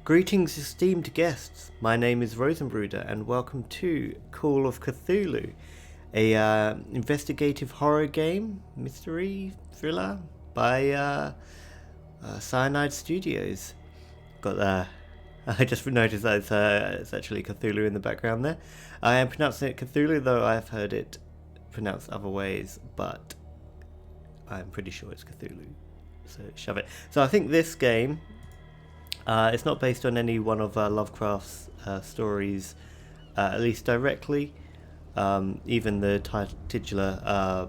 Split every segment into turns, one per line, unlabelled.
Greetings, esteemed guests. My name is Rosenbruder, and welcome to Call of Cthulhu, a investigative horror game, mystery thriller by Cyanide Studios. Got I just noticed that it's actually Cthulhu in the background there. I am pronouncing it Cthulhu, though I've heard it pronounced other ways, but I'm pretty sure it's Cthulhu. So shove it. So I think this game. It's not based on any one of Lovecraft's stories, at least directly. Even the titular,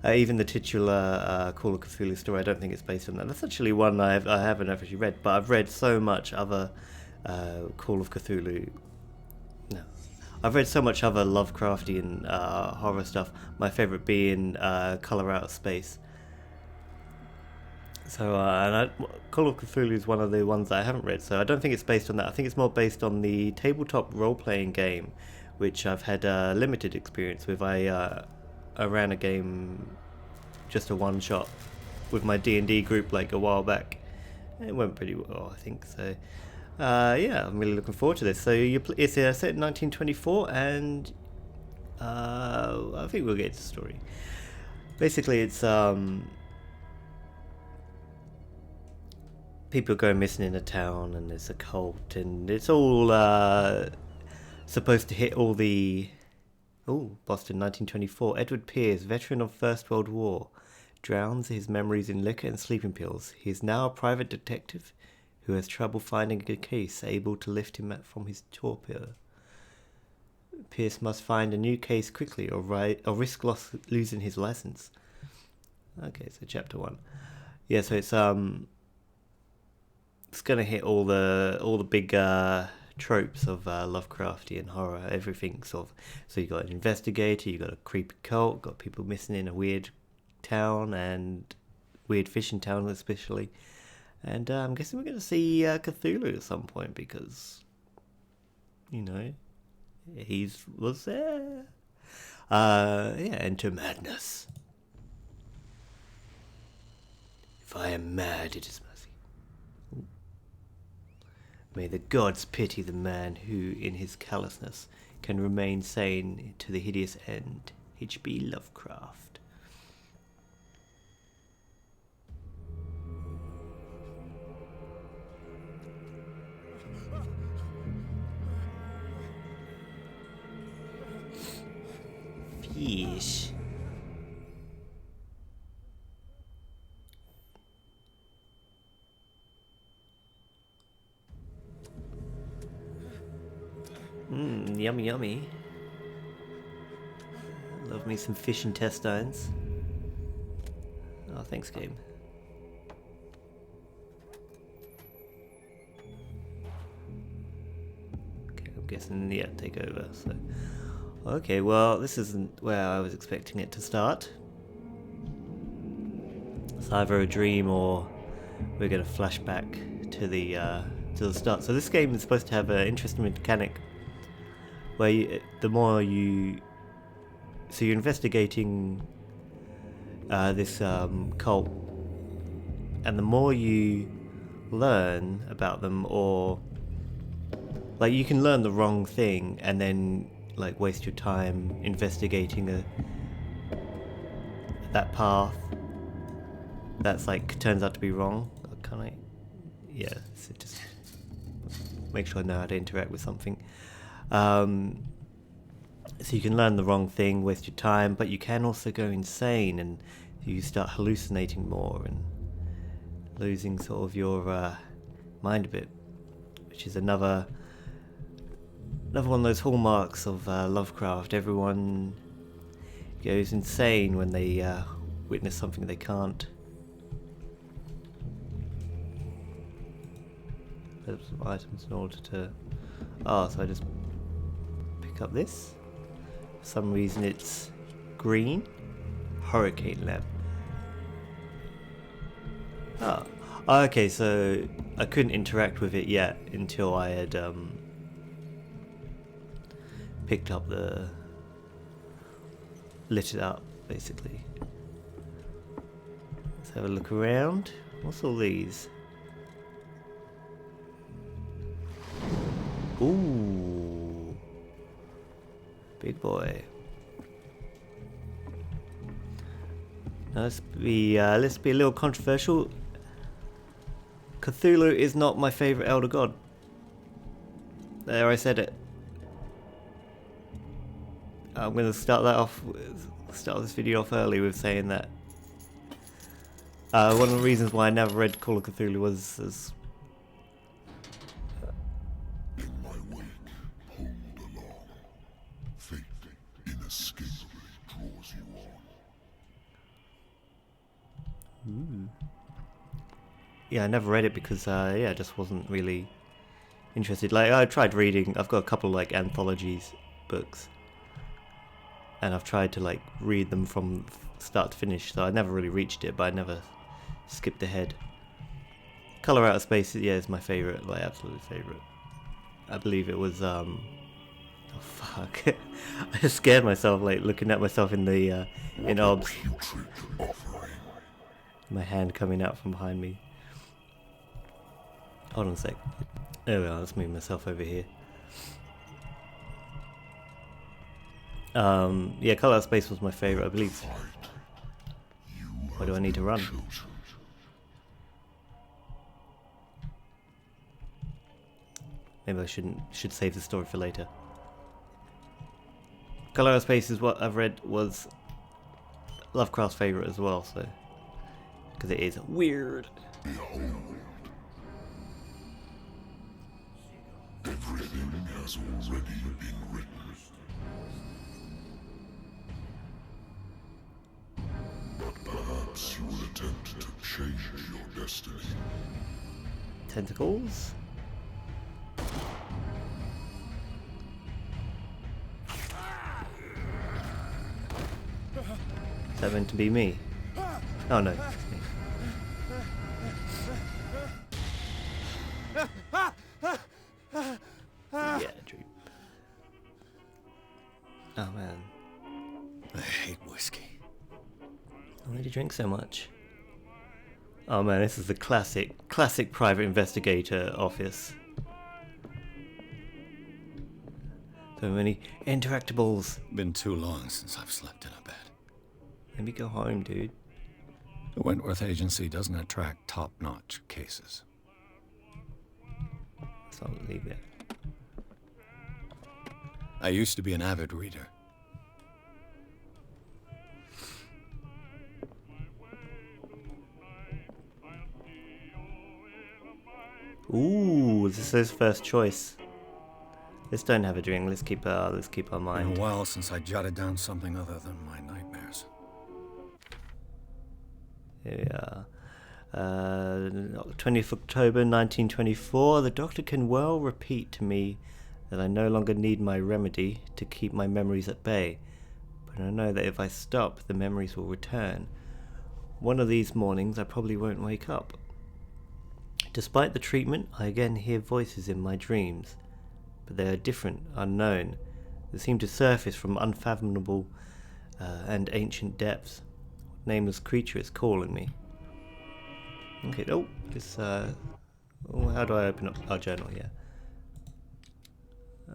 even the titular Call of Cthulhu story, I don't think it's based on that. That's actually one I haven't actually read, but I've read so much other Call of Cthulhu. No, I've read so much other Lovecraftian horror stuff. My favorite being Color Out of Space. So, Call of Cthulhu is one of the ones that I haven't read, so I don't think it's based on that. I think it's more based on the tabletop role-playing game, which I've had limited experience with. I ran a game, just a one-shot, with my D&D group like a while back. It went pretty well, I think, so... yeah, I'm really looking forward to this. So, it's set in 1924, and... I think we'll get to the story. Basically, it's... people go missing in a town, and there's a cult, and it's all supposed to hit all the... Boston, 1924. Edward Pierce, veteran of First World War, drowns his memories in liquor and sleeping pills. He is now a private detective who has trouble finding a case able to lift him from his torpor. Pierce must find a new case quickly or risk losing his license. Okay, so chapter 1. Yeah, so it's gonna hit all the big tropes of Lovecraftian horror. Everything sort of. So you got an investigator, you got a creepy cult, got people missing in a weird town and weird fishing town especially. And I'm guessing we're gonna see Cthulhu at some point because, you know, he was there. Yeah, enter madness. If I am mad, it is mercy. May the gods pity the man who, in his callousness, can remain sane to the hideous end. H.P. Lovecraft. Fish. Yummy, yummy. Love me some fish intestines. Oh, thanks, game. Okay, I'm guessing, yeah, take over, so... Okay, well, this isn't where I was expecting it to start. It's either a dream or we're going to flash back to the start. So this game is supposed to have an interesting mechanic where you're investigating this cult, and the more you learn about them, or like you can learn the wrong thing and then like waste your time investigating that path that's like turns out to be wrong. Yeah, so just make sure I know how to interact with something. So you can learn the wrong thing, waste your time, but you can also go insane and you start hallucinating more and losing sort of your mind a bit, which is another one of those hallmarks of Lovecraft. Everyone goes insane when they witness something they can't. There's some items in order to... so I just pick up this. For some reason it's green. Hurricane lamp. Okay, so I couldn't interact with it yet until I had picked up lit it up, basically. Let's have a look around. What's all these? Ooh. Big boy. Now let's be a little controversial. Cthulhu is not my favorite elder god. There, I said it. I'm gonna start this video off early with saying that one of the reasons why I never read Call of Cthulhu was as
in my wake, pulled along. Fate inescapably draws you on.
yeah, I never read it because I just wasn't really interested. Like, I tried reading. I've got a couple like anthologies books, and I've tried to like read them from start to finish. So I never really reached it, but I never skipped ahead. Color Out of Space, yeah, is my favorite, like absolute favorite. I believe it was oh fuck. I just scared myself, like looking at myself in the in OBS. My hand coming out from behind me. Hold on a sec. There we are, let's move myself over here. Yeah, Color Out of Space was my favorite, I believe. Why do I need to run? Maybe I should save the story for later. Color Out of Space is what I've read was Lovecraft's favorite as well, so because it is weird.
Behold, everything has already been written. But perhaps you will attempt to change your destiny.
Tentacles? Is that meant to be me? Oh no, it's me. Yeah, droop. Oh man.
I hate whiskey.
Why did you drink so much? Oh man, this is the classic Private Investigator office. So many interactables.
Been too long since I've slept in a bed.
Maybe go home, dude.
The Wentworth Agency doesn't attract top-notch cases.
So I'll leave it.
I used to be an avid reader.
Ooh, this is his first choice. Let's don't have a drink. Let's keep our mind.
Been a while since I jotted down something other than my nightmares.
Yeah. 20th October 1924. The doctor can well repeat to me that I no longer need my remedy to keep my memories at bay, but I know that if I stop, the memories will return. One of these mornings, I probably won't wake up. Despite the treatment, I again hear voices in my dreams, but they are different, unknown. They seem to surface from unfathomable and ancient depths. What nameless creature is calling me? Okay, oh, this, how do I open up our journal here?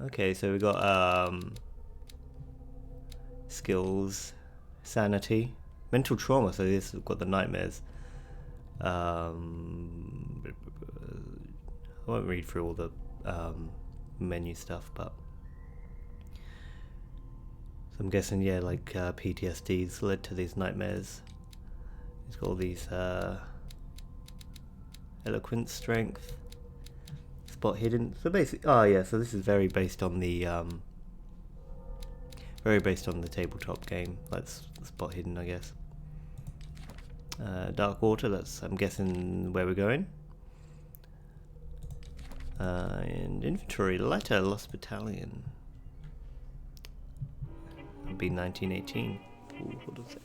Okay, so we got, skills, sanity, mental trauma, so this has got the nightmares. I won't read through all the, menu stuff, but so I'm guessing, yeah, like, PTSD's led to these nightmares. He's got all these, eloquence, strength, spot hidden. So basically, oh yeah, so this is very based on the tabletop game. That's spot hidden, I guess. Darkwater, that's, I'm guessing, where we're going. And inventory, letter, lost battalion. It'll be 1918. Ooh, what is it?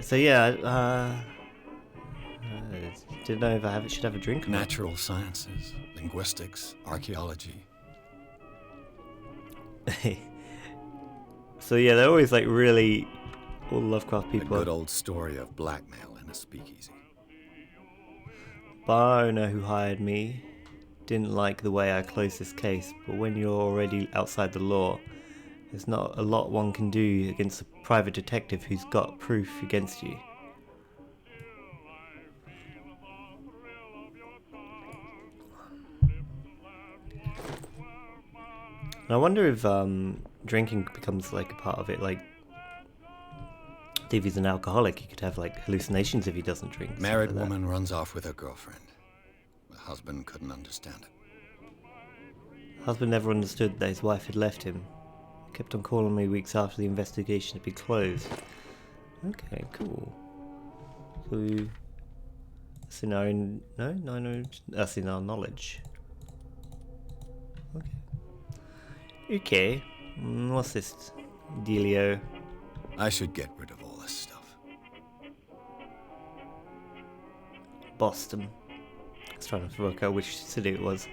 So yeah, didn't know if I should have a drink.
Natural sciences, linguistics, archaeology.
So yeah, they're always like really all Lovecraft people.
A good old story of blackmail in a speakeasy.
bar owner who hired me didn't like the way I closed this case, but when you're already outside the law, there's not a lot one can do against a private detective who's got proof against you. And I wonder if drinking becomes like a part of it. Like, if he's an alcoholic, he could have like hallucinations if he doesn't drink.
Married woman runs off with her girlfriend. The husband couldn't understand it.
Husband never understood that his wife had left him. He kept on calling me weeks after the investigation had been closed. Okay, cool. So that's in our that's in our knowledge. Okay. Okay. What's this dealio?
I should get rid of all this stuff.
Boston. I was trying to work out which city it was.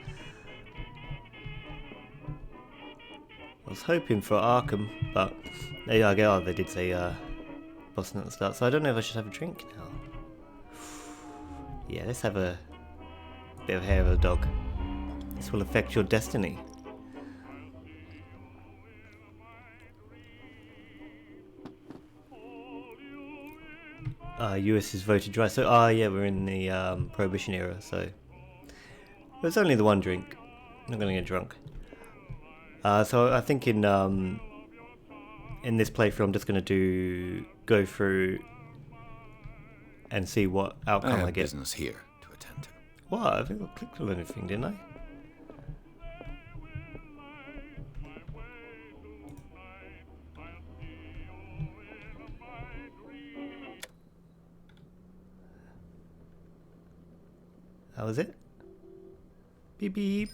I was hoping for Arkham, but they did say Boston at the start, so I don't know if I should have a drink now. Yeah, let's have a bit of hair of a dog. This will affect your destiny. US is voted dry, so yeah, we're in the Prohibition era, so it's only the one drink. I'm not gonna get drunk. So I think in this playthrough, I'm just gonna go through and see what outcome I get.
Business here to attend to.
What? I think I clicked on anything, didn't I? That was it? Beep beep.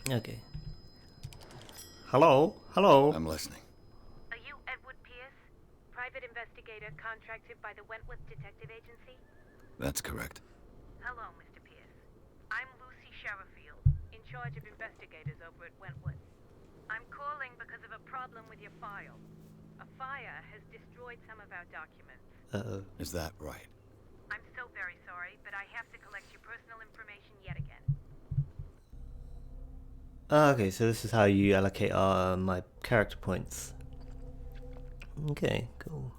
Okay. Hello? Hello?
I'm listening.
Are you Edward Pierce, private investigator contracted by the Wentworth Detective Agency?
That's correct.
Hello, Mr. Pierce. I'm Lucy Sherifield, in charge of investigators over at Wentworth. I'm calling because of a problem with your file. A fire has destroyed some of our documents.
Uh-oh.
Is that right?
I'm so very sorry, but I have to collect your personal information yet again.
Okay, so this is how you allocate my character points. Okay, cool.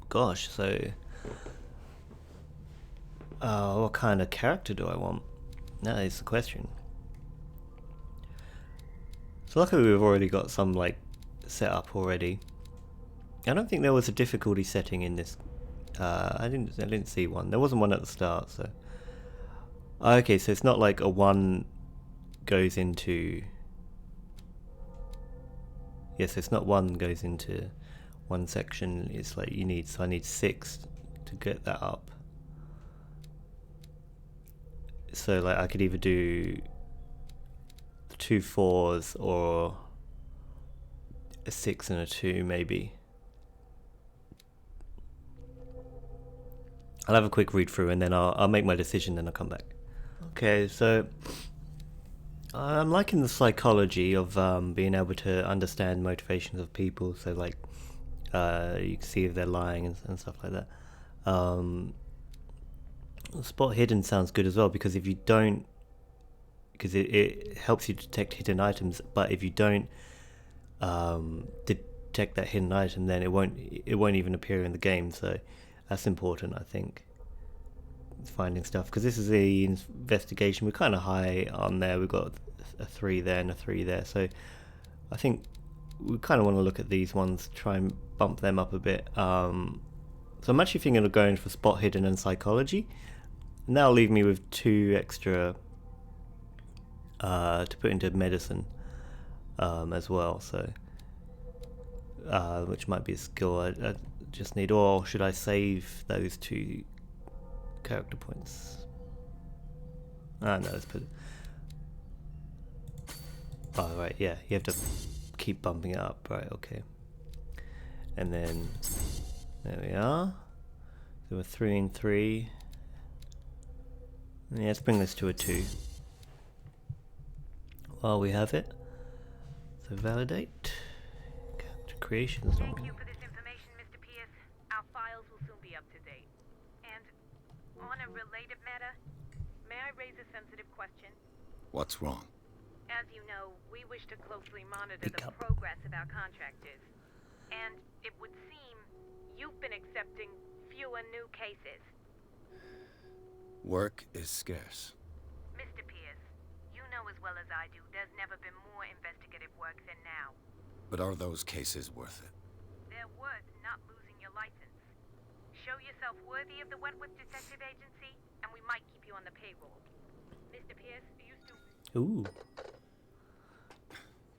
Gosh, so what kind of character do I want? That is the question. So luckily we've already got some like set up already. I don't think there was a difficulty setting in this. I didn't see one. There wasn't one at the start, so okay, so it's not like a one goes into, yes, it's not one goes into one section. It's like I need 6 to get that up. So like I could either do 2 4s or a 6 and a 2 maybe. I'll have a quick read through and then I'll make my decision, then I'll come back. Okay, so I'm liking the psychology of being able to understand motivations of people. So like you can see if they're lying and stuff like that. Spot hidden sounds good as well, because if you don't, because it helps you detect hidden items, but if you don't detect that hidden item, then it won't even appear in the game. So that's important, I think, finding stuff, because this is the investigation. We're kind of high on there. We've got a 3 there and a 3 there, so I think we kind of want to look at these ones, try and bump them up a bit. So I'm actually thinking of going for spot hidden and psychology, and that'll leave me with 2 extra to put into medicine as well, so which might be a skill I just need. Or should I save those 2 character points? No, let's put it. Oh right, yeah, you have to keep bumping it up, right? Okay, and then there we are. So we're 3 and 3. Yeah, let's bring this to a 2 while we have it. So validate. Character creation is not.
Thank you for this information, Mr. Pierce. Our files will soon be up to date. On a related matter, may I raise a sensitive question?
What's wrong?
As you know, we wish to closely monitor
Pick
the
up.
progress of our contractors. And it would seem you've been accepting fewer new cases.
Work is scarce.
Mr. Pierce, you know as well as I do there's never been more investigative work than now.
But are those cases worth it?
They're worth not losing your license. Show yourself worthy of the Wentworth Detective Agency, and we might keep you on the payroll. Mr. Pierce, you still...
Ooh.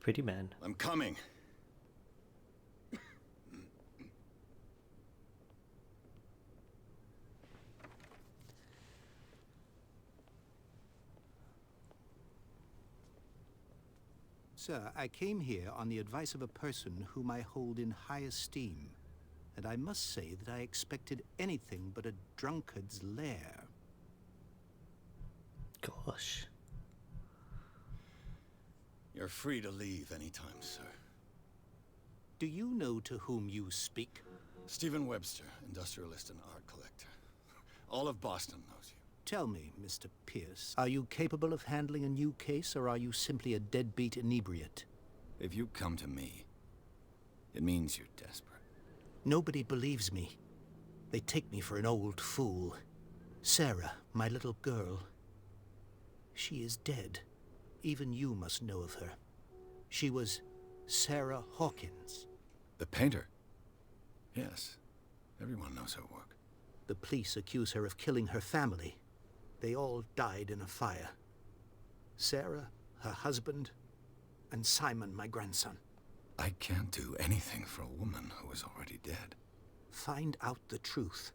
Pretty man.
I'm coming.
Sir, I came here on the advice of a person whom I hold in high esteem, and I must say that I expected anything but a drunkard's lair.
Gosh.
You're free to leave anytime, sir.
Do you know to whom you speak?
Stephen Webster, industrialist and art collector. All of Boston knows you.
Tell me, Mr. Pierce, are you capable of handling a new case, or are you simply a deadbeat inebriate?
If you come to me, it means you're desperate.
Nobody believes me. They take me for an old fool. Sarah, my little girl, she is dead. Even you must know of her. She was Sarah Hawkins.
The painter? Yes. Everyone knows her work.
The police accuse her of killing her family. They all died in a fire. Sarah, her husband, and Simon, my grandson.
I can't do anything for a woman who is already dead.
Find out the truth.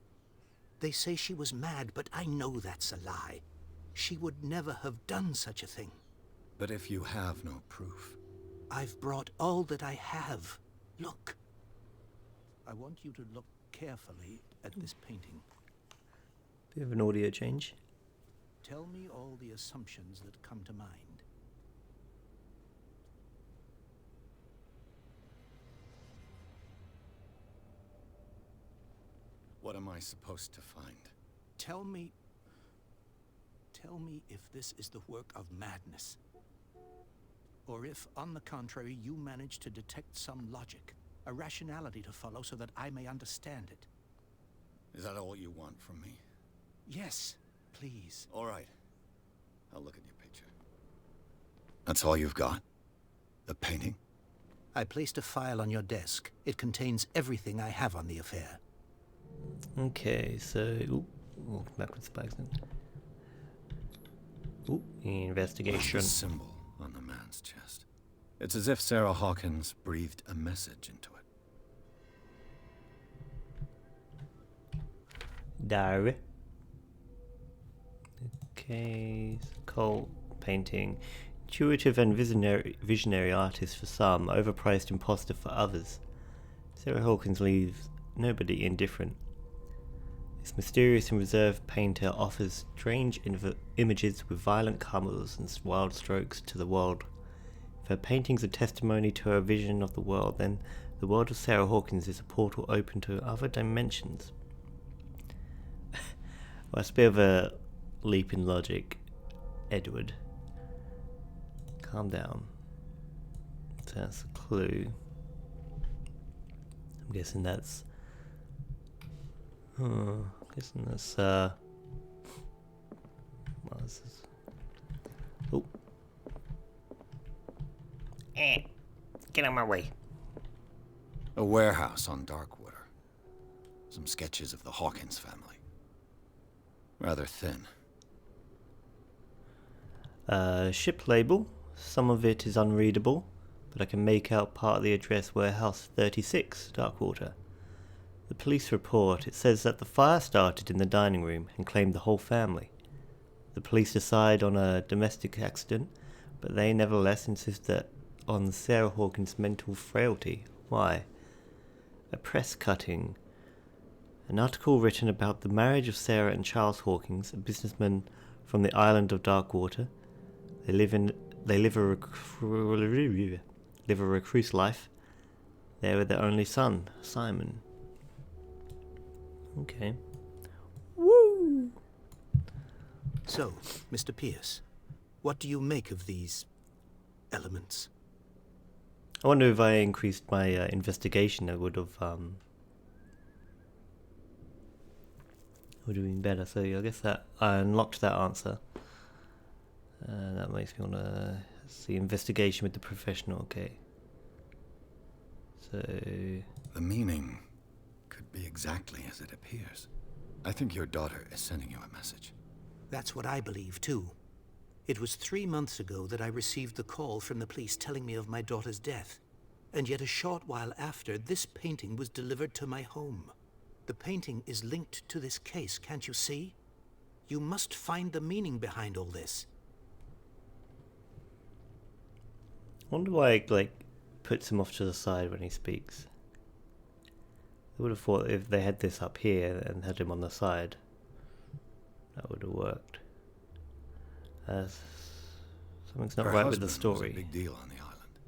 They say she was mad, but I know that's a lie. She would never have done such a thing.
But if you have no proof...
I've brought all that I have. Look. I want you to look carefully at this painting.
Bit of an audio change.
Tell me all the assumptions that come to mind.
What am I supposed to find?
Tell me if this is the work of madness. Or if, on the contrary, you manage to detect some logic, a rationality to follow so that I may understand it.
Is that all you want from me?
Yes, please.
All right. I'll look at your picture. That's all you've got? The painting?
I placed a file on your desk. It contains everything I have on the affair.
Okay, so... Ooh, backwards by accident. Ooh, investigation.
What's the symbol on the man's chest? It's as if Sarah Hawkins breathed a message into it.
Diary. Okay, cult painting. Intuitive and visionary artist for some, overpriced imposter for others. Sarah Hawkins leaves nobody indifferent. This mysterious and reserved painter offers strange images with violent colours and wild strokes to the world. If her paintings are testimony to her vision of the world, then the world of Sarah Hawkins is a portal open to other dimensions. Well, that's a bit of a leap in logic, Edward. Calm down. So that's a clue. I'm guessing that's... what is this? Oh. Get out of my way.
A warehouse on Darkwater. Some sketches of the Hawkins family. Rather thin.
Ship label. Some of it is unreadable, but I can make out part of the address Warehouse 36, Darkwater. The police report, it says that the fire started in the dining room and claimed the whole family. The police decide on a domestic accident, but they nevertheless insist that on Sarah Hawkins' mental frailty. Why? A press cutting. An article written about the marriage of Sarah and Charles Hawkins, a businessman from the island of Darkwater. They live a recluse life. There with their only son, Simon. Okay. Woo!
So, Mr. Pierce, what do you make of these elements?
I wonder if I increased my investigation, it would have been better. So I guess that I unlocked that answer. That makes me want to see investigation with the professional. Okay. So
The meaning could be exactly as it appears. I think your daughter is sending you a message.
That's what I believe, too. It was 3 months ago that I received the call from the police telling me of my daughter's death. And yet a short while after, this painting was delivered to my home. The painting is linked to this case, can't you see? You must find the meaning behind all this.
I wonder why it puts him off to the side when he speaks. I would have thought if they had this up here and had him on the side, that would have worked. Something's not
Her
right with the
husband was
story.
a big deal on the island.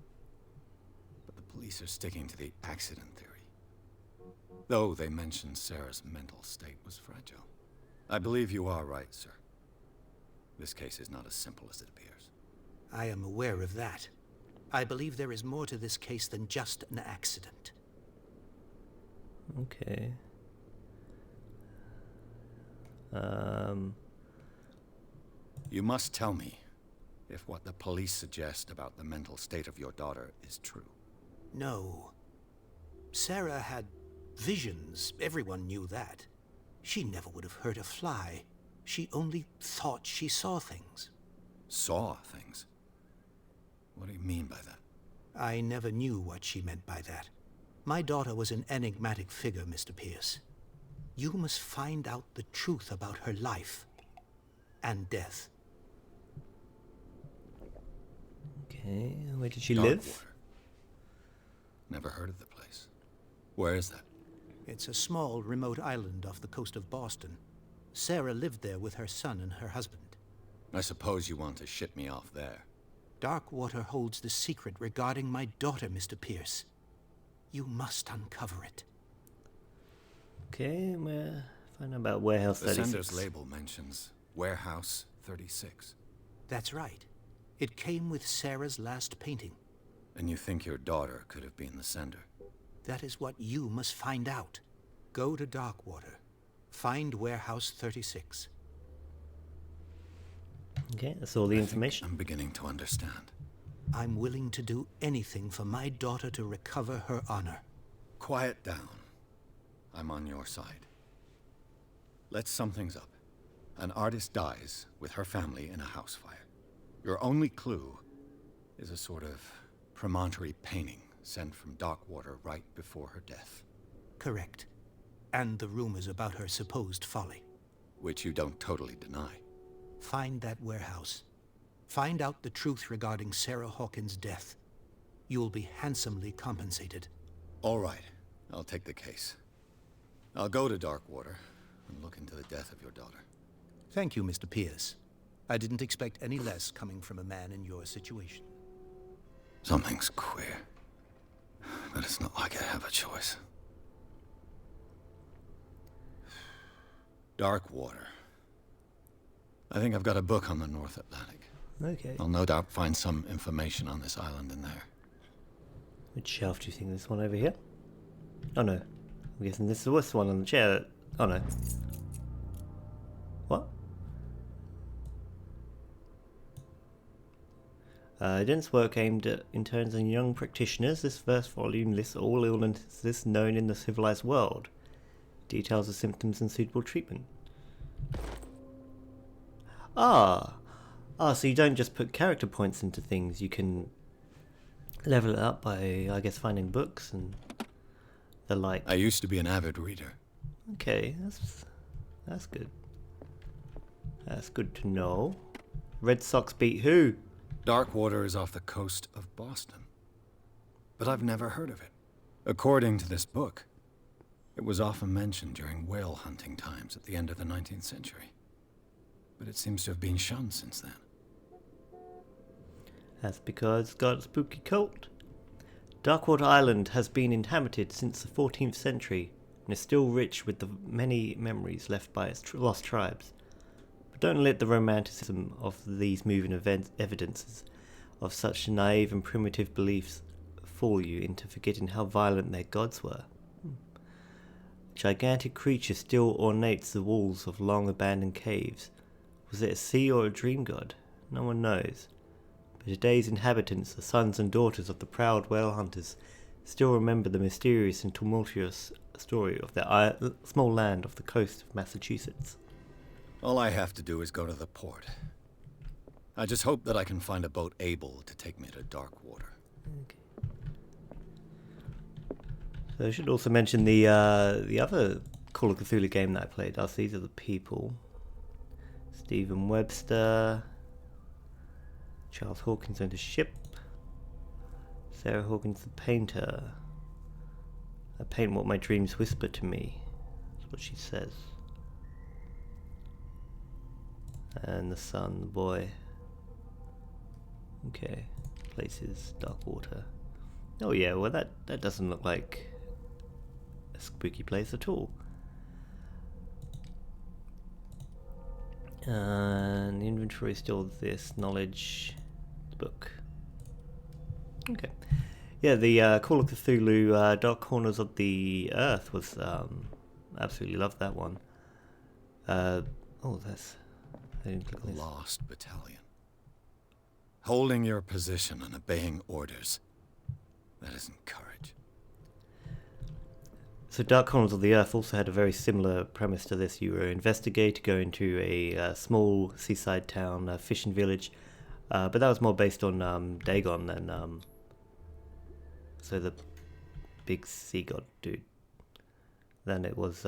But the police are sticking to the accident theory. Though they mentioned Sarah's mental state was fragile. I believe you are right, sir. This case is not as simple as it appears.
I am aware of that. I believe there is more to this case than just an accident.
Okay.
You must tell me if what the police suggest about the mental state of your daughter is true.
No. Sarah had visions. Everyone knew that. She never would have hurt a fly. She only thought she saw things.
Saw things? What do you mean by that?
I never knew what she meant by that. My daughter was an enigmatic figure, Mr. Pierce. You must find out the truth about her life and death.
Okay, where did she live?
Darkwater. Never heard of the place. Where is that?
It's a small, remote island off the coast of Boston. Sarah lived there with her son and her husband.
I suppose you want to ship me off there.
Darkwater holds the secret regarding my daughter, Mr. Pierce. You must uncover it.
Okay, find out about Warehouse
The
36.
sender's label mentions Warehouse 36.
That's right. It came with Sarah's last painting.
And you think your daughter could have been the sender?
That is what you must find out. Go to Darkwater. Find Warehouse 36.
Okay, that's all the
I think
information.
I'm beginning to understand.
I'm willing to do anything for my daughter to recover her honor.
Quiet down. I'm on your side. Let's sum things up. An artist dies with her family in a house fire. Your only clue is a sort of promontory painting sent from Darkwater right before her death.
Correct. And the rumors about her supposed folly.
Which you don't totally deny.
Find that warehouse. Find out the truth regarding Sarah Hawkins' death. You'll be handsomely compensated.
All right, I'll take the case. I'll go to Darkwater and look into the death of your daughter.
Thank you, Mr. Pierce. I didn't expect any less coming from a man in your situation.
Something's queer. But it's not like I have a choice. Darkwater. I think I've got a book on the North Atlantic.
Okay.
I'll no doubt find some information on this island in there.
Which shelf do you think? This one over here? Oh no. I'm guessing this is the worst one on the chair. Oh no. What? Dense work aimed at interns and young practitioners. This first volume lists all illnesses known in the civilized world. Details of symptoms and suitable treatment. So you don't just put character points into things. You can level it up by, I guess, finding books and the like.
I used to be an avid reader.
Okay, that's good. That's good to know. Red Sox beat who?
Darkwater is off the coast of Boston. But I've never heard of it. According to this book, it was often mentioned during whale hunting times at the end of the 19th century. But it seems to have been shunned since then.
That's because it's got a spooky cult. Darkwater Island has been inhabited since the 14th century and is still rich with the many memories left by its lost tribes. But don't let the romanticism of these moving evidences of such naive and primitive beliefs fool you into forgetting how violent their gods were. A gigantic creature still ornates the walls of long-abandoned caves. Was it a sea or a dream god? No one knows. But today's inhabitants, the sons and daughters of the proud whale hunters, still remember the mysterious and tumultuous story of their small land off the coast of Massachusetts.
All I have to do is go to the port. I just hope that I can find a boat able to take me to Darkwater.
Okay. So I should also mention the other Call of Cthulhu game that I played. These are the people. Stephen Webster, Charles Hawkins owned a ship, Sarah Hawkins the painter. I paint what my dreams whisper to me. That's what she says. And the son, the boy. Okay, places, Darkwater. Oh yeah, well that doesn't look like a spooky place at all. And the inventory is still this knowledge book. Okay. Yeah, the Call of Cthulhu Dark Corners of the Earth was absolutely loved that one. I didn't click on
The
this.
Lost Battalion. Holding your position and obeying orders. That isn't courage.
So Dark Corners of the Earth also had a very similar premise to this. You were an investigator going to a small seaside town, a fishing village, but that was more based on Dagon than so the big sea god dude. Then it was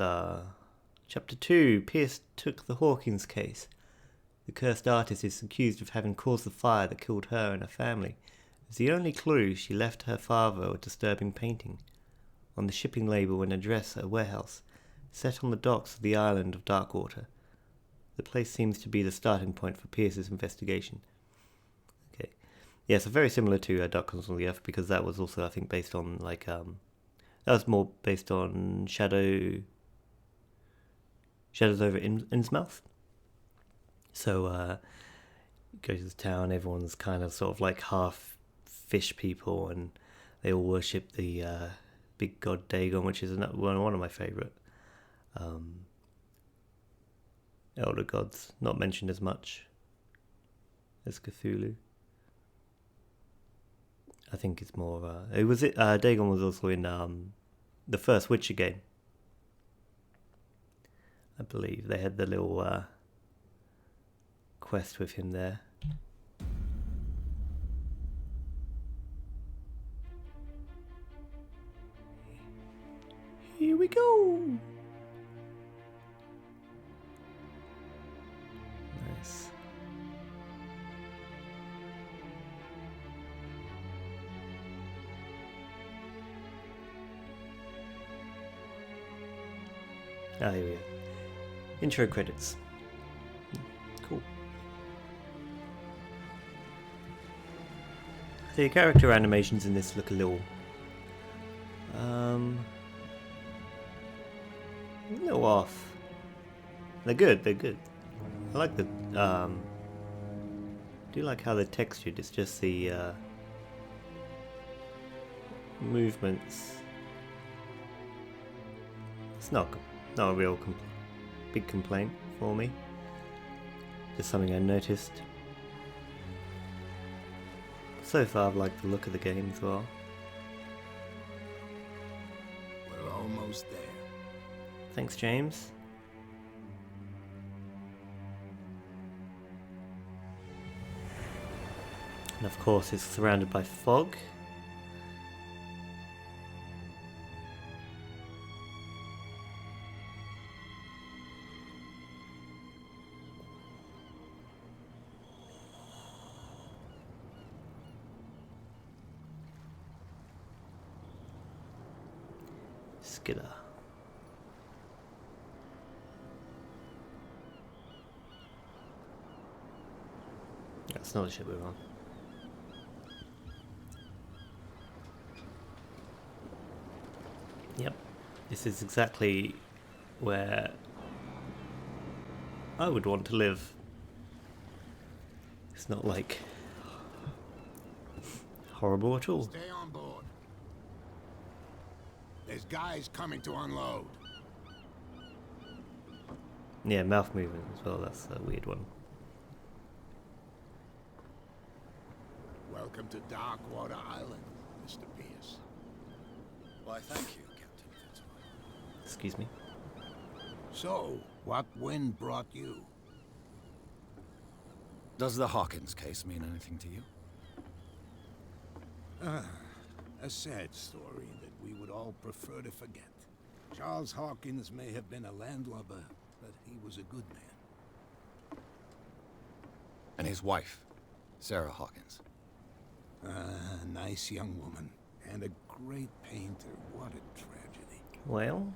Chapter 2, Pierce took the Hawkins case. The cursed artist is accused of having caused the fire that killed her and her family. As the only clue, she left her father a disturbing painting. On the shipping label and address at a warehouse, set on the docks of the island of Darkwater. The place seems to be the starting point for Pierce's investigation. Okay. Yeah, so very similar to Dark Corners of the Earth, because that was also, I think, based on, that was more based on Shadows over Innsmouth. So, you go to the town, everyone's kind of sort of like half fish people, and they all worship the big god Dagon, which is one of my favourite elder gods. Not mentioned as much as Cthulhu. I think it's more Dagon was also in the first Witcher game. I believe they had the little quest with him there. Here we go. Nice. Here we go. Intro credits. Cool. The character animations in this look a little off. They're good. I like the do like how they're textured. It's just the movements. It's not a real big complaint for me. Just something I noticed. So far, I've liked the look of the game as well.
We're almost there.
Thanks, James. And of course, it's surrounded by fog. Skidder. That's not the ship we're on. Yep, this is exactly where I would want to live It's not like horrible at all.
Stay on board. There's guys coming to unload.
Yeah, mouth movement as well, that's a weird one.
Welcome to Darkwater Island, Mr. Pierce.
Why, thank you, Captain Fitzroy.
Excuse me.
So, what wind brought you?
Does the Hawkins case mean anything to you?
A sad story that we would all prefer to forget. Charles Hawkins may have been a landlubber, but he was a good man.
And his wife, Sarah Hawkins.
A nice young woman, and a great painter. What a tragedy.
Well,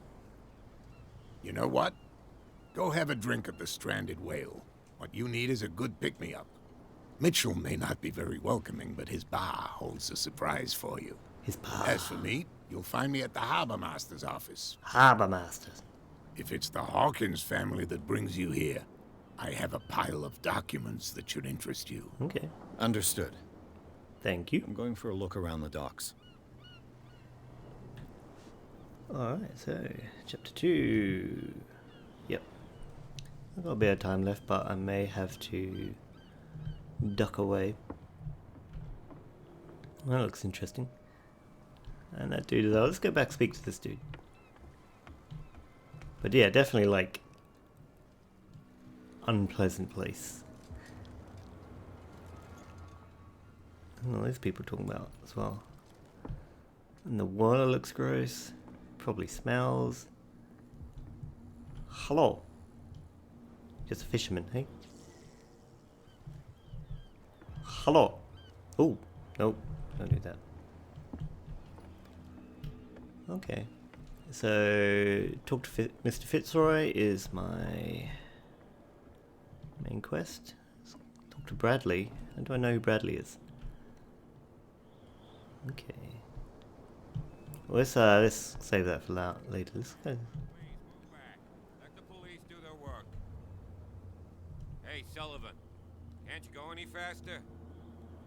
You know what? Go have a drink at the Stranded Whale. What you need is a good pick-me-up. Mitchell may not be very welcoming, but his bar holds a surprise for you.
his bar.
As for me, you'll find me at the Harbor Master's office.
Harbour Masters.
If it's the Hawkins family that brings you here, I have a pile of documents that should interest you.
Okay.
Understood.
Thank you.
I'm going for a look around the docks.
Alright, so chapter 2. Yep. I've got a bit of time left, but I may have to duck away. That looks interesting. And that dude is out. Let's go back and speak to this dude. But yeah, definitely like unpleasant place. I don't know what these people are talking about as well. And the water looks gross. Probably smells. Hello. Just a fisherman, hey? Hello. Oh, nope. Don't do that. Okay. So, talk to Mr. Fitzroy is my main quest. Talk to Bradley. How do I know who Bradley is? Okay. Well, let's save that for later. Let's go.
Please move back. Let the police do their work. Hey, Sullivan. Can't you go any faster?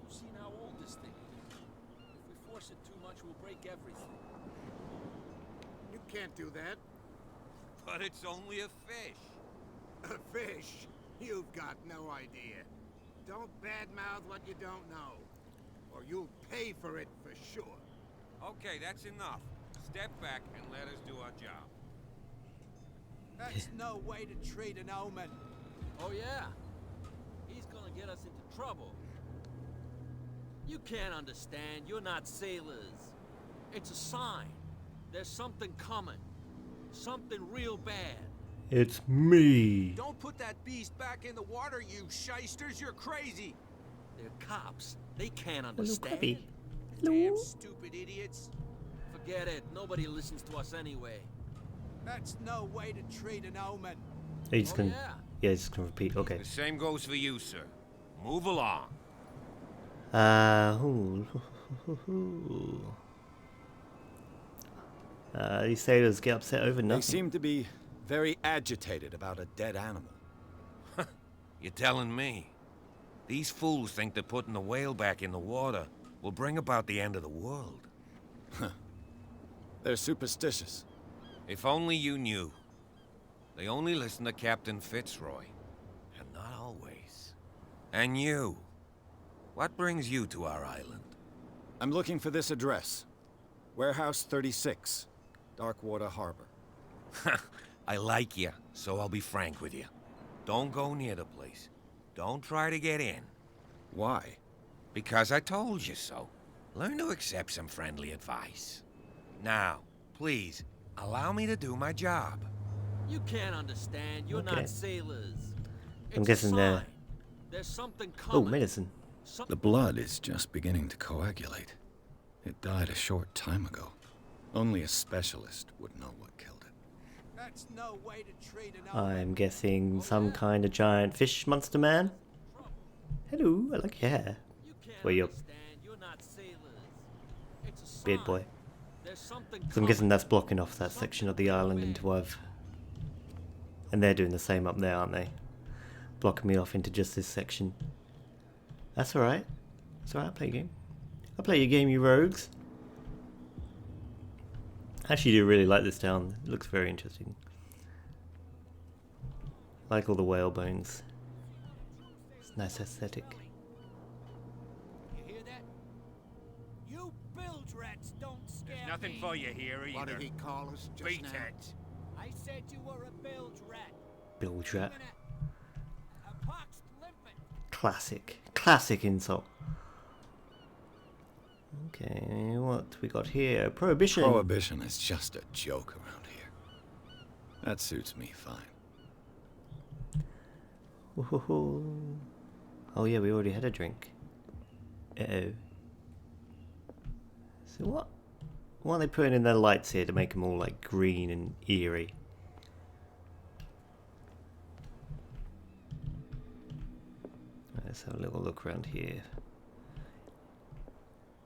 You've seen how old this thing is. If we force it too much, we'll break everything.
You can't do that.
But it's only a fish.
A fish? You've got no idea. Don't badmouth what you don't know, or you'll pay for it for sure.
Okay, that's enough. Step back and let us do our job.
That's no way to treat an omen. Oh, yeah? He's gonna get us into trouble. You can't understand. You're not sailors. It's a sign. There's something coming. Something real bad.
It's me.
Don't put that beast back in the water, you shysters. You're crazy. They're cops. They can't
Hello,
understand.
Krabby.
Damn
Hello.
stupid idiots. Forget it. Nobody listens to us anyway. That's no way to treat an omen.
He's just gonna,
yeah.
yeah, he's just gonna repeat. Okay.
The same goes for you, sir. Move along.
These sailors get upset over
They
nothing.
seem to be very agitated about a dead animal.
You're telling me? These fools think that putting the whale back in the water will bring about the end of the world.
They're superstitious.
If only you knew. They only listen to Captain Fitzroy. And not always. And you. What brings you to our island?
I'm looking for this address. Warehouse 36, Darkwater Harbor.
I like you, so I'll be frank with you. Don't go near the place. Don't try to get in.
Why?
Because I told you so. Learn to accept some friendly advice. Now, please, allow me to do my job.
You can't understand. You're
Okay.
not sailors.
I'm
It's
guessing
a
they're-
sign. There's something
Oh,
coming.
medicine.
The blood is just beginning to coagulate. It died a short time ago. Only a specialist would know what killed it.
That's no way to treat an omen.
I'm guessing some kind of giant fish monster man. Hello, I like your hair.
You can't
Well, you're
understand. You're not sailors. It's a sign.
beard boy.
There's something
So I'm guessing
coming.
that's blocking off that section of the island into I've. And they're doing the same up there, aren't they? Blocking me off into just this section. That's alright. That's alright, I'll play a game. I'll play your game, you rogues. I actually do really like this town. It looks very interesting. I like all the whale bones. It's a nice aesthetic.
You hear that? You bilge rats don't scare me.
Nothing for you here either.
What did he call us just
Beat
now?
it.
I said you were a bilge rat.
Bilge rat.
Even a pox limpet.
Classic insult. Okay, what we got here? Prohibition.
Prohibition is just a joke around here. That suits me fine.
Woohoo. Oh yeah, we already had a drink. Uh-oh. So what are they putting in their lights here to make them all like green and eerie? Let's have a little look around here.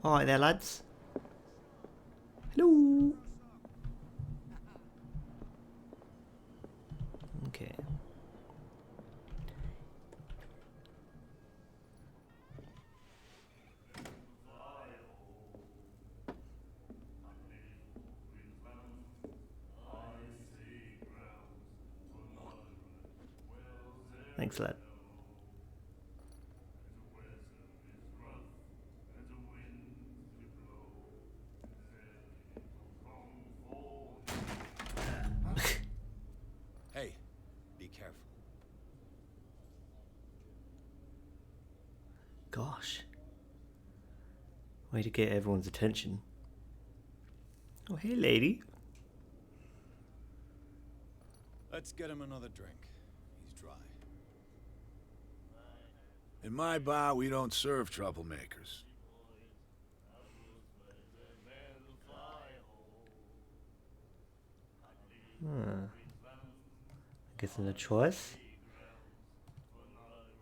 Alright there, lads. Hello. Okay. Thanks, lad.
Hey, be careful.
Gosh. Way to get everyone's attention. Oh, hey, lady.
Let's get him another drink. He's dry.
In my bar, we don't serve troublemakers.
Guessing a choice.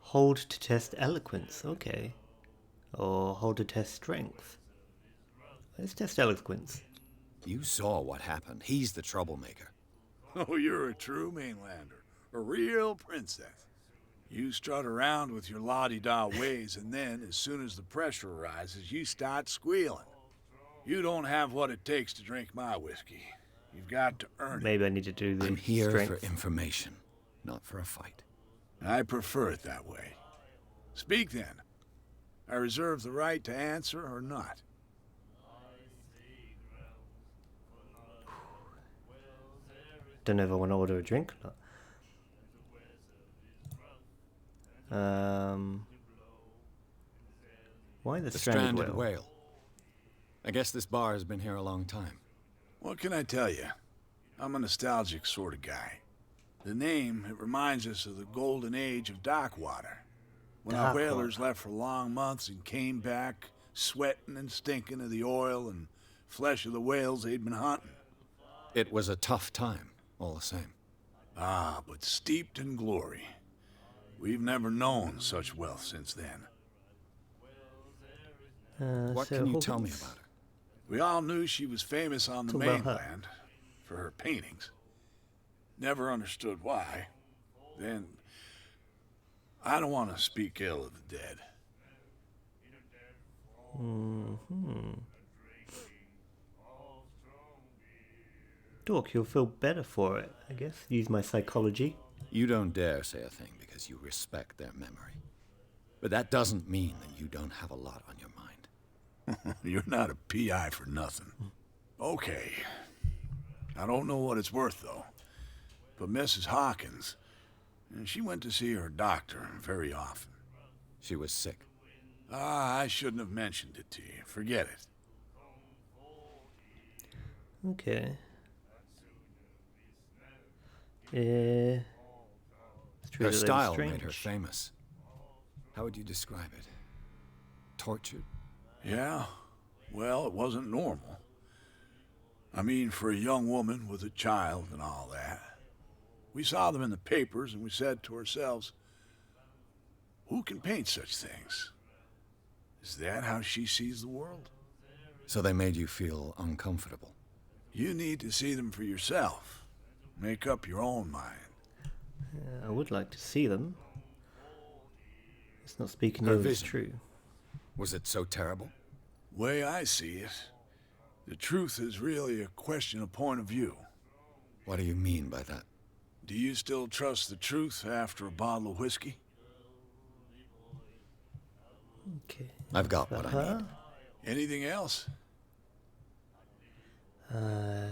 Hold to test eloquence. Okay. Or hold to test strength. Let's test eloquence.
You saw what happened. He's the troublemaker.
Oh, you're a true mainlander. A real princess. You strut around with your la-di-da ways, and then, as soon as the pressure arises, you start squealing. You don't have what it takes to drink my whiskey. You've got to earn it.
Maybe I need to do the
I'm here
strength.
for information, not for a fight.
I prefer it that way. Speak then. I reserve the right to answer or not.
Don't know if I want to order a drink or not. Why the
The
stranded
stranded
whale?
whale. I guess this bar has been here a long time.
What can I tell you? I'm a nostalgic sort of guy. The name, it reminds us of the golden age of Darkwater. When our
Darkwater.
whalers left for long months and came back, sweating and stinking of the oil and flesh of the whales they'd been hunting.
It was a tough time, all the same.
Ah, but steeped in glory. We've never known such wealth since then.
What
so
can you tell me
Hawkins?
about her?
We all knew she was famous on the
Talk about her.
mainland for her paintings. Never understood why. Then, I don't want to speak ill of the dead.
Dork, you'll feel better for it, I guess. Use my psychology.
You don't dare say a thing because you respect their memory. But that doesn't mean that you don't have a lot on your mind.
You're not a PI for nothing. Okay. I don't know what it's worth, though. But Mrs. Hawkins, she went to see her doctor very often.
She was sick.
Ah, I shouldn't have mentioned it to you. Forget it.
Okay. It's true
Her
that they were
style made her
strange.
famous. How would you describe it? Tortured?
Yeah, well, it wasn't normal. I mean, for a young woman with a child and all that. We saw them in the papers and we said to ourselves, who can paint such things? Is that how she sees the world?
So they made you feel uncomfortable.
You need to see them for yourself. Make up your own mind.
I would like to see them. It's not speaking
Her
ill, it's
vision.
true.
Was it so terrible?
Way I see it, the truth is really a question of point of view.
What do you mean by that?
Do you still trust the truth after a bottle of whiskey?
Okay.
I've got what I need.
Anything else?
Uh,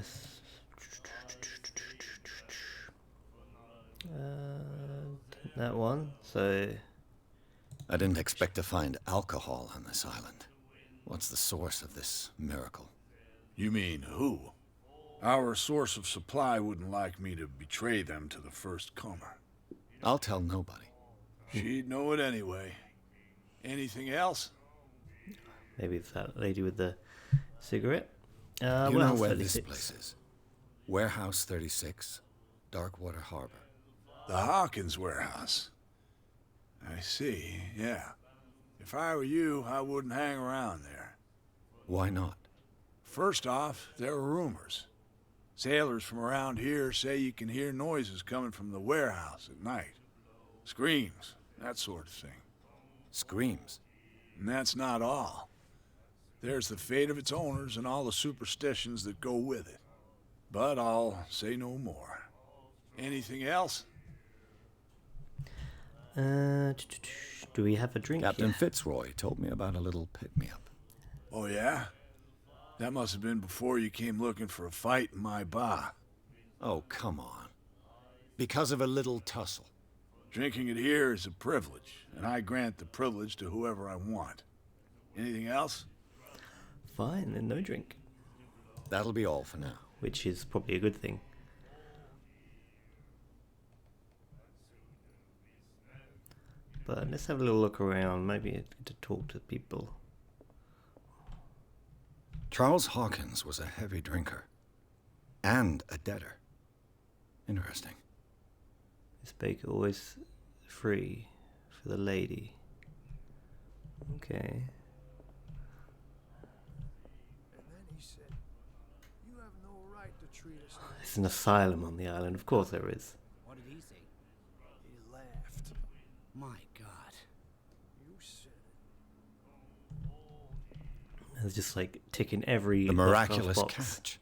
that one. So
I didn't expect to find alcohol on this island. What's the source of this miracle?
You mean who? Our source of supply wouldn't like me to betray them to the first comer.
I'll tell nobody.
She'd know it anyway. Anything else?
maybe it's that lady with the cigarette.
You know
Warehouse
where
36.
this place is? Warehouse 36, Darkwater Harbor.
The Hawkins warehouse. I see, yeah. If I were you, I wouldn't hang around there.
Why not?
First off, there are rumors. Sailors from around here say you can hear noises coming from the warehouse at night. Screams, that sort of thing.
Screams.
And that's not all. There's the fate of its owners and all the superstitions that go with it. But I'll say no more. Anything else?
Do we have a drink
Captain
here?
Fitzroy told me about a little pick-me-up.
Oh, yeah? That must have been before you came looking for a fight in my bar.
Oh, come on. Because of a little tussle.
Drinking it here is a privilege, and I grant the privilege to whoever I want. Anything else?
Fine, then no drink.
That'll be all for now.
Which is probably a good thing. But let's have a little look around. Maybe it's good to talk to people.
Charles Hawkins was a heavy drinker. And a debtor. Interesting.
Miss Baker always free for the lady. Okay.
And then he said, "You have no right to treat us like
There's an asylum on the island. Of course there is.
What did he say?
He laughed.
My God.
You said it.
It's just like ticking every
The miraculous
box.
catch.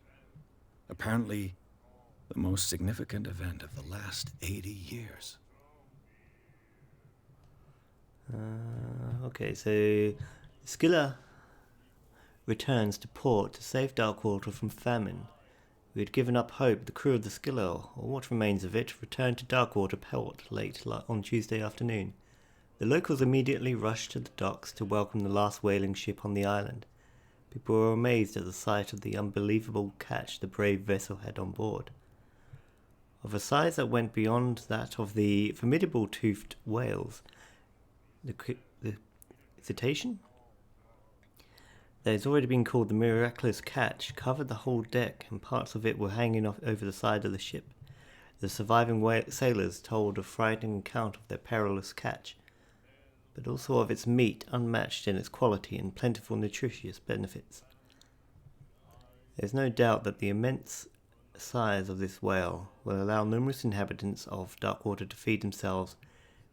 Apparently, the most significant event of the last 80 years.
Okay, so Skilla returns to port to save Darkwater from famine. We had given up hope. The crew of the Skilla, or what remains of it, returned to Darkwater port late on Tuesday afternoon. The locals immediately rushed to the docks to welcome the last whaling ship on the island. People were amazed at the sight of the unbelievable catch the brave vessel had on board. Of a size that went beyond that of the formidable toothed whales, the cetacean that has already been called the miraculous catch covered the whole deck, and parts of it were hanging off over the side of the ship. The surviving sailors told a frightening account of their perilous catch, but also of its meat unmatched in its quality and plentiful nutritious benefits. There is no doubt that the immense size of this whale will allow numerous inhabitants of Darkwater to feed themselves,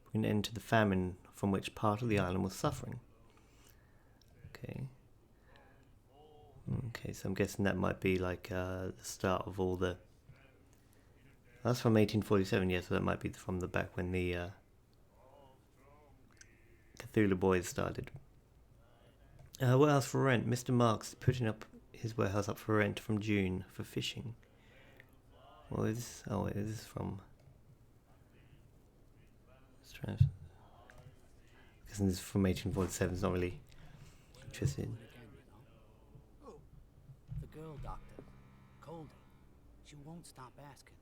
putting an end to the famine from which part of the island was suffering. Okay, so I'm guessing that might be like the start of all the... That's from 1847, yes, so that might be from the back when the Cthulhu boys started. Warehouse for rent. Mr. Marks putting up his warehouse up for rent from June for fishing. Well, is this? Oh wait, this is from... Guessing this is from 1847. It's not really interested.
Oh, the girl doctor, Colden. She won't stop asking.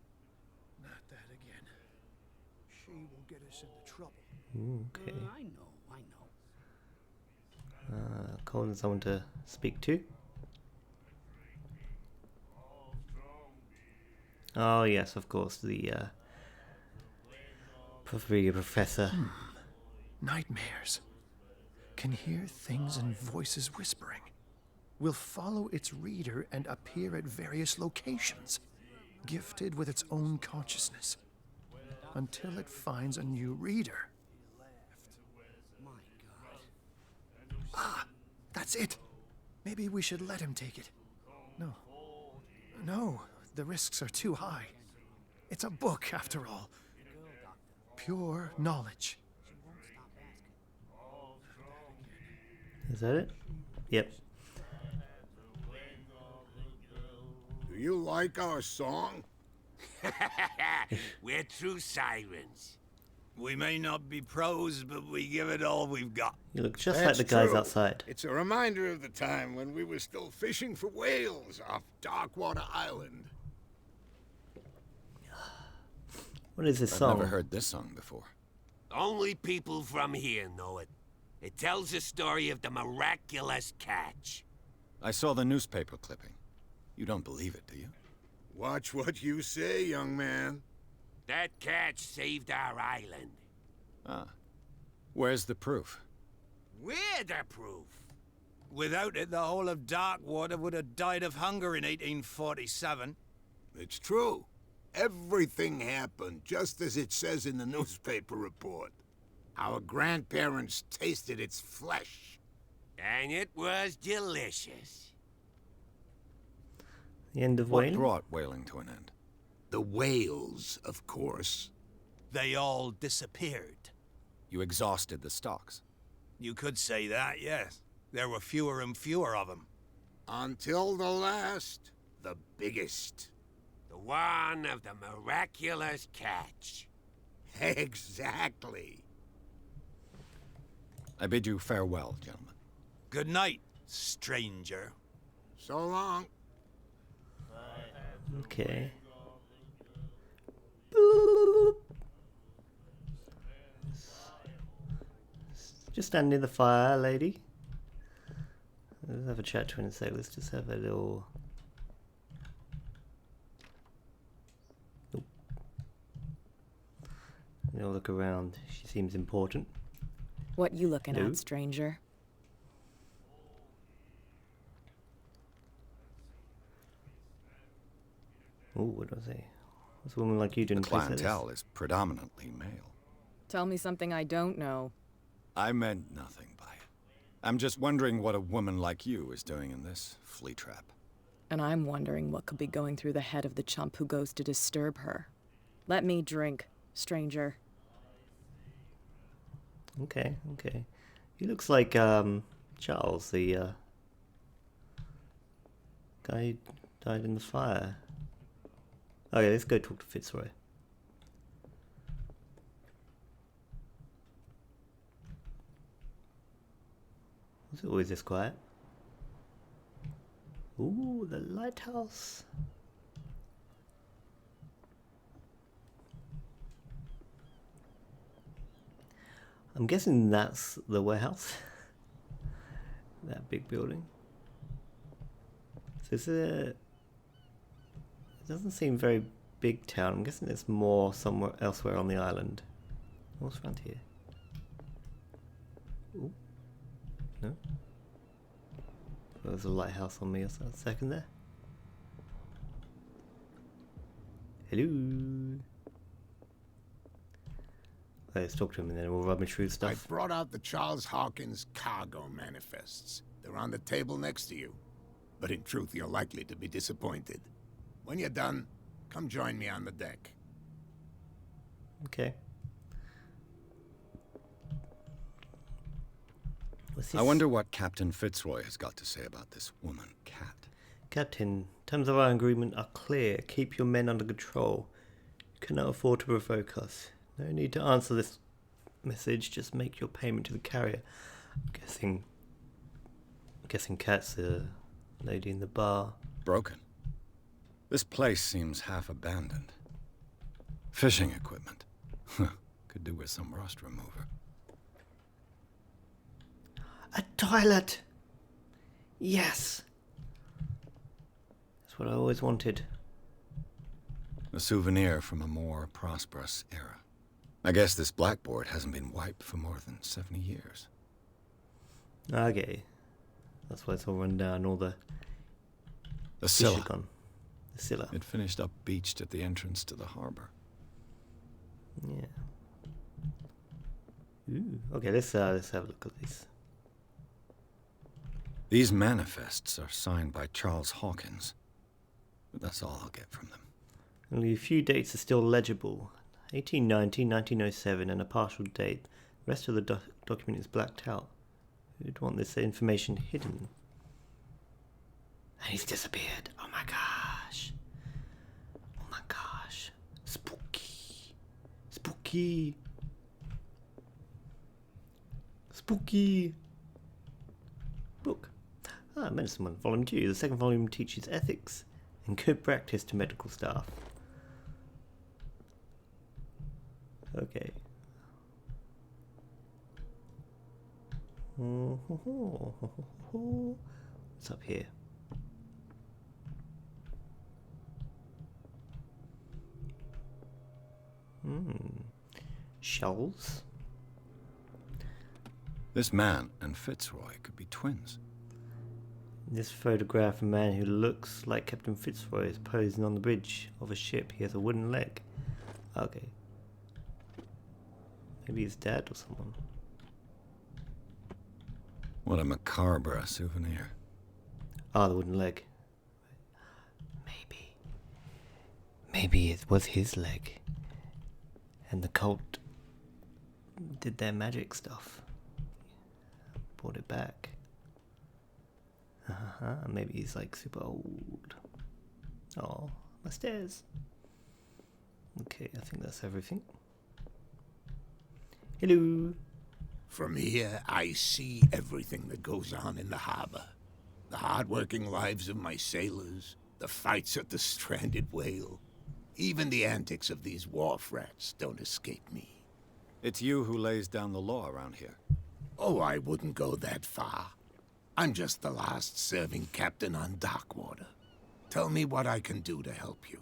Not that again. She will get us into trouble.
Okay.
I know.
Colin, someone to speak to. Oh yes, of course, the professor.
Nightmares. Can hear things and voices whispering. Will follow its reader and appear at various locations, gifted with its own consciousness, until it finds a new reader.
My
That's it. Maybe we should let him take it. No. No, the risks are too high. It's a book, after all. Pure knowledge.
Is that it? Yep.
Do you like our song?
We're true sirens. We may not be pros, but we give it all we've got.
You look just
That's
like the guys
true.
outside.
It's a reminder of the time when we were still fishing for whales off Darkwater Island.
What is this
I've
song?
never heard this song before.
Only people from here know it. It tells the story of the miraculous catch.
I saw the newspaper clipping. You don't believe it, do you?
Watch what you say, young man.
That catch saved our island.
Ah. Where's the proof?
We're the proof.
Without it, the whole of Darkwater would have died of hunger in 1847.
It's true. Everything happened just as it says in the newspaper report. Our grandparents tasted its flesh.
And it was delicious.
The end of
What
Wayne?
brought whaling to an end?
The whales, of course.
They all disappeared.
You exhausted the stocks.
You could say that, yes. There were fewer and fewer of them.
Until the last, the biggest.
The one of the miraculous catch.
Exactly.
I bid you farewell, gentlemen.
Good night, stranger.
So long.
Okay. Just stand near the fire, lady. Let's have a chat to her in a sec. Let's just have a little... Nope. A little look around. She seems important.
What you looking
Hello?
at, stranger?
Oh, what do I say? What's a woman like you doing
The
in a place like this?
clientele is predominantly male.
Tell me something I don't know.
I meant nothing by it. I'm just wondering what a woman like you is doing in this flea trap.
And I'm wondering what could be going through the head of the chump who goes to disturb her. Let me drink, stranger.
Okay, okay. He looks like Charles, the guy who died in the fire. Okay, let's go talk to Fitzroy. Was it always this quiet? Ooh, the lighthouse. I'm guessing that's the warehouse. That big building. So is it doesn't seem very big town. I'm guessing it's more somewhere elsewhere on the island. What's around here? Ooh. No? There was a lighthouse on me a second there. Hello. Let's talk to him and then we'll rummage through
I
stuff.
brought out the Charles Hawkins cargo manifests. They're on the table next to you. But in truth, you're likely to be disappointed. When you're done, come join me on the deck.
Okay. What's
I
this?
wonder what Captain Fitzroy has got to say about this woman, Cat.
Captain, terms of our agreement are clear. Keep your men under control. You cannot afford to provoke us. No need to answer this message. Just make your payment to the carrier. I'm guessing Cat's the lady in the bar.
Broken. This place seems half abandoned. Fishing equipment. Could do with some rust remover.
A toilet! Yes! That's what I always wanted.
A souvenir from a more prosperous era. I guess this blackboard hasn't been wiped for more than 70 years.
Okay. That's why it's all run down, all the
The
fish
Scylla.
are gone. The Scylla.
It finished up beached at the entrance to the harbor.
Yeah. Ooh. Okay, let's have a look at this.
These manifests are signed by Charles Hawkins. But that's all I'll get from them.
Only a few dates are still legible. 1890, 1907, and a partial date. The rest of the document is blacked out. Who'd want this information hidden? And he's disappeared. Oh my gosh. Oh my gosh. Spooky. Spooky. Spooky. Book. Medicine 1, Volume 2. The second volume teaches ethics and good practice to medical staff. Okay. What's up here? Shells?
This man and Fitzroy could be twins.
In this photograph, a man who looks like Captain Fitzroy is posing on the bridge of a ship. He has a wooden leg. Okay. Maybe his dad or someone.
What a macabre souvenir.
Ah, the wooden leg. Maybe it was his leg. And the cult did their magic stuff. Brought it back. Maybe he's like super old. Oh, my stairs. Okay, I think that's everything. Hello.
From here, I see everything that goes on in the harbor. The hard-working lives of my sailors, the fights at the stranded whale. Even the antics of these wharf rats don't escape me.
It's you who lays down the law around here.
Oh, I wouldn't go that far. I'm just the last serving captain on Darkwater. Tell me what I can do to help you.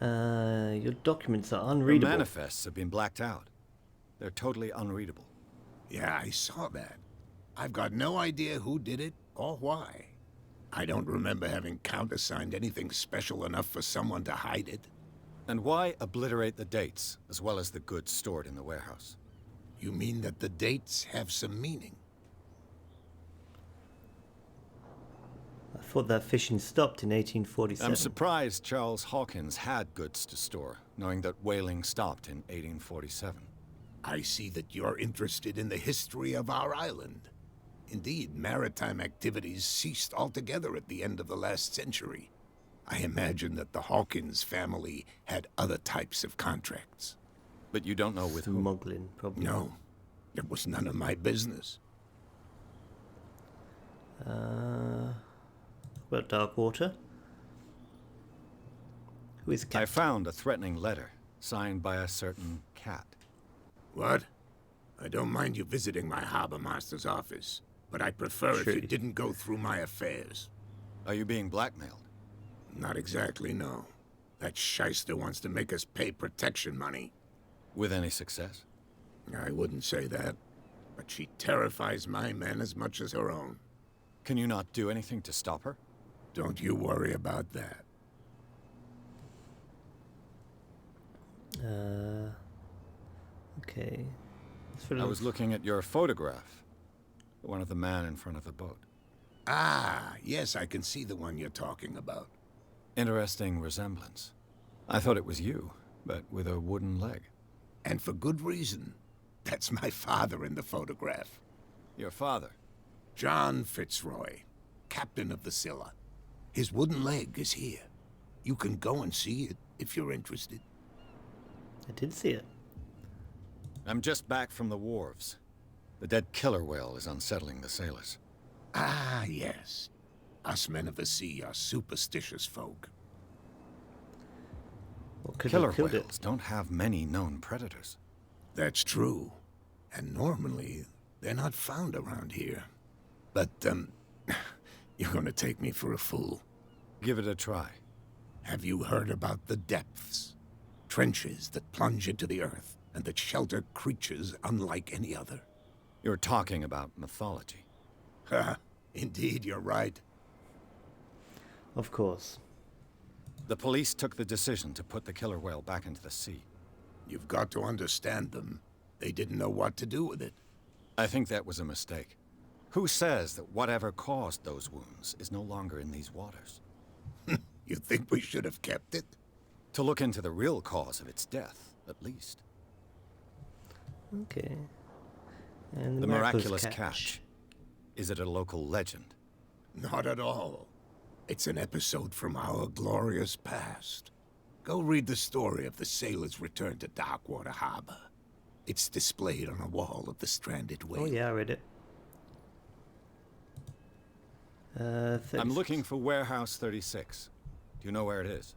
Your documents are unreadable.
Your manifests have been blacked out. They're totally unreadable.
Yeah, I saw that. I've got no idea who did it or why. I don't remember having countersigned anything special enough for someone to hide it.
And why obliterate the dates, as well as the goods stored in the warehouse?
You mean that the dates have some meaning?
I thought that fishing stopped in 1847.
I'm surprised Charles Hawkins had goods to store, knowing that whaling stopped in 1847.
I see that you're interested in the history of our island. Indeed, maritime activities ceased altogether at the end of the last century. I imagine that the Hawkins family had other types of contracts.
But you don't know with whom?
Smuggling, probably.
No, it was none of my business.
What about Darkwater? Who is Captain?
I found a threatening letter, signed by a certain cat.
What? I don't mind you visiting my harbor master's office, but I'd prefer if you didn't go through my affairs.
Are you being blackmailed?
Not exactly, no. That shyster wants to make us pay protection money.
With any success?
I wouldn't say that, but she terrifies my men as much as her own.
Can you not do anything to stop her?
Don't you worry about that.
Okay.
I was looking at your photograph. One of the man in front of the boat.
Ah, yes, I can see the one you're talking about.
Interesting resemblance. I thought it was you, but with a wooden leg.
And for good reason. That's my father in the photograph.
Your father?
John Fitzroy, captain of the Scylla. His wooden leg is here. You can go and see it if you're interested.
I did see it.
I'm just back from the wharves. The dead killer whale is unsettling the sailors.
Ah, yes. Us men of the sea are superstitious folk.
What could
Killer
have killed
whales
it?
don't have many known predators.
That's true. And normally, they're not found around here. But, you're gonna take me for a fool.
Give it a try.
Have you heard about the depths? Trenches that plunge into the earth and that shelter creatures unlike any other.
You're talking about mythology.
Ha! Indeed, you're right.
Of course.
The police took the decision to put the killer whale back into the sea.
You've got to understand them. They didn't know what to do with it.
I think that was a mistake. Who says that whatever caused those wounds is no longer in these waters?
You think we should have kept it?
To look into the real cause of its death, at least.
Okay. And
The miraculous catch. Is it a local legend?
Not at all. It's an episode from our glorious past. Go read the story of the sailor's return to Darkwater Harbor. It's displayed on a wall of the stranded whale.
Oh yeah, I read it.
I'm looking for Warehouse 36. Do you know where it is?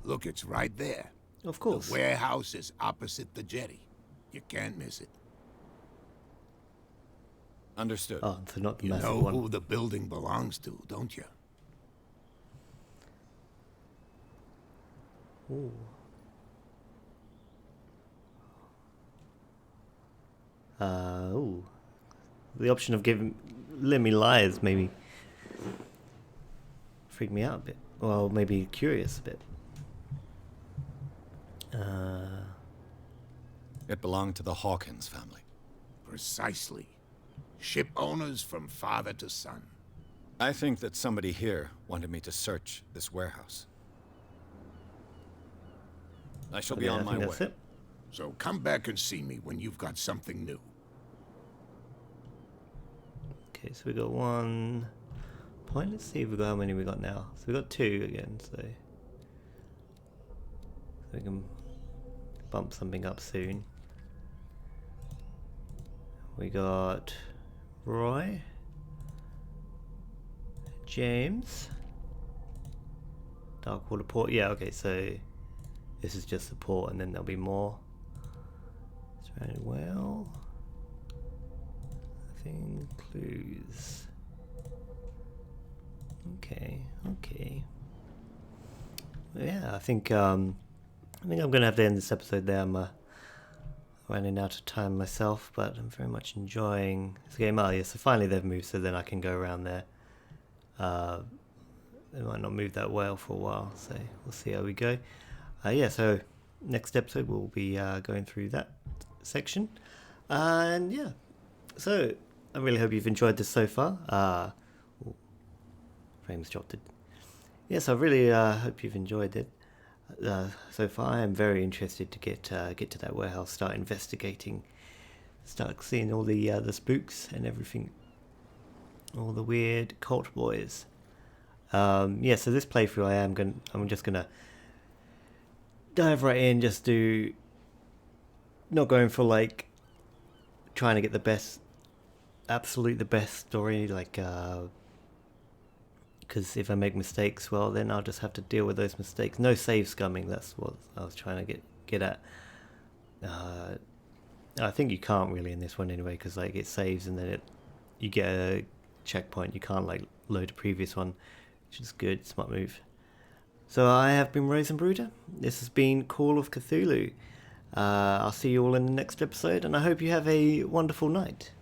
Look, it's right there.
Of course.
The warehouse is opposite the jetty. You can't miss it.
Understood.
Oh, so not the
You
massive
know
one.
who the building belongs to, don't you?
Ooh. Ooh. The option of letting me lie is maybe freak me out a bit. Well, maybe curious a bit.
It belonged to the Hawkins family.
Precisely. Ship owners from father to son.
I think that somebody here wanted me to search this warehouse. I shall be
Okay,
on
I
my
think
way.
that's it.
So come back and see me when you've got something new.
Okay, so we got 1 point. Let's see if we got how many we got now. So we got 2 again. So we can bump something up soon. We got Roy, James, Darkwater port. Yeah, okay, so this is just the port, and then there'll be more. Surrounded well. Nothing clues. Okay. Yeah, I think I'm gonna have to end this episode there. I'm running out of time myself, but I'm very much enjoying this game. Oh yeah, so finally they've moved, so then I can go around there. They might not move that well for a while, so we'll see how we go. Yeah, so next episode we'll be going through that section, and yeah, so I really hope you've enjoyed this so far. Frames dropped it. Yes, I really hope you've enjoyed it. So far, I am very interested to get to that warehouse, start investigating, start seeing all the spooks and everything, all the weird cult boys. Yeah, so this playthrough, I'm just gonna dive right in, just do, not going for like trying to get the best, absolute the best story, like because if I make mistakes, well, then I'll just have to deal with those mistakes. No save scumming, that's what I was trying to get at. I think you can't really in this one anyway, because like it saves and then you get a checkpoint. You can't like load a previous one, which is good, smart move. So I have been Rosenbruder. This has been Call of Cthulhu. I'll see you all in the next episode, and I hope you have a wonderful night.